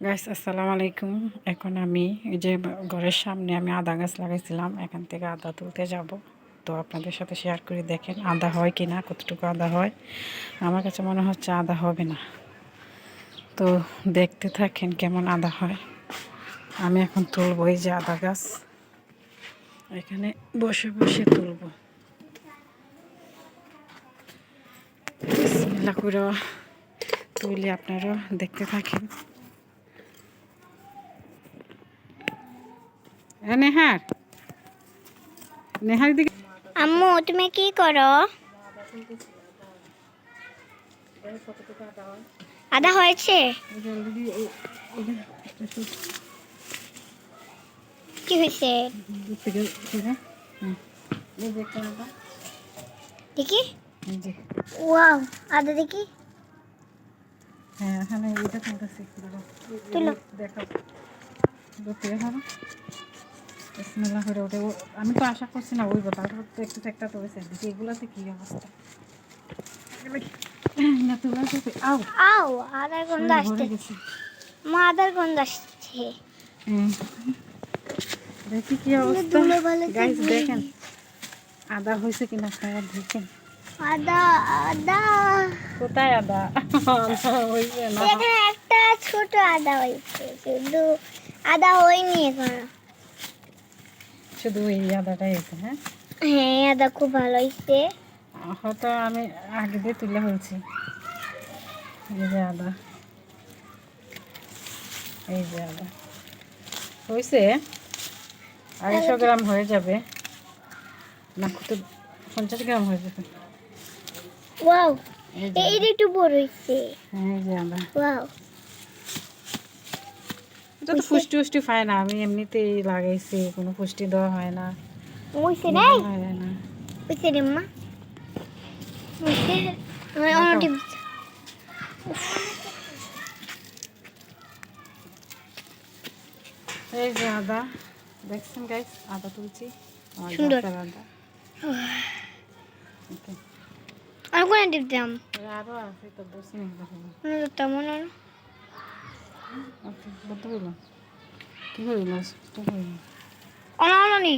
Guys আসসালামু আলাইকুম। এখন আমি এই যে ঘরের সামনে আমি আদা গাছ লাগাইছিলাম, এখান থেকে আদা তুলতে যাব। তো আপনাদের সাথে শেয়ার করে দেখেন আদা হয় কি না, কতটুকু আদা হয়। আমার কাছে মনে হচ্ছে আদা হবে না, তো দেখতে থাকেন কেমন আদা হয়। আমি এখন তুলব, এই যে আদা গাছ, এখানে বসে বসে তুলব। বিসমিল্লাহ করে তুলি, আপনারাও দেখতে থাকেন। নেহার নেহার দিকে আম্মু তুমি কি করো? আদা হয়েছে? কি হয়েছে দেখি। ওয়াও, আদা দেখি। হ্যাঁ, এখানে এটা তুলতেছি, তুলো। দেখো বিসমিল্লাহ করে ওঠে। আমি তো আশা করছি না ওই কথা, তো একটু একটা তো হয়েছে। দেখি এগুলাতে কি অবস্থা। না তোলা তো আও আও, আদার গন্ধ ভরে আসছে। গেছে। মা, আদার গন্ধ আসছে। দেখি কি অবস্থা। গাইস দেখেন আদা হয়েছে কিনা, আপনারা দেখেন। আদা আদা কোথায় আদা? আদা হয়েছে না, এখানে একটা ছোট আদা হয়েছে, শুধু আদা হয়নি এখনো। শুধু এই আদাটাই হয়েছে। হ্যাঁ হ্যাঁ, আদা খুব ভালো হয়েছে। হয়তো আমি আগে দিয়ে তুলে ফেলছি। এই যে আদা, এই যে আদা হয়েছে 250 গ্রাম হয়ে যাবে, না কত, 50 গ্রাম হয়ে যাবে। ওয়াও, এই যে এইটা একটু বড় হয়েছে। হ্যাঁ, এই যে আদা। ওয়াও, এটা তো পুষ্টি উষ্টি পায় না, আমি এমনিতেই লাগাইছি, কোনো পুষ্টি দেওয়া হয় না, হয়েছে কোনো নাই? হয় না। হয়েছে রে মা, হয়েছে। দেখাও। এই যে আদা দেখছেন গাইস, আদা তুলছি, আমার সুন্দর। গাছের আদা। ওকে, আর কোন টিপ দাম? আরো আছে তো, বসে নেই দেখো। তেমন ওকে, বলতে হইল কি হইল, তো হইল। অনানি।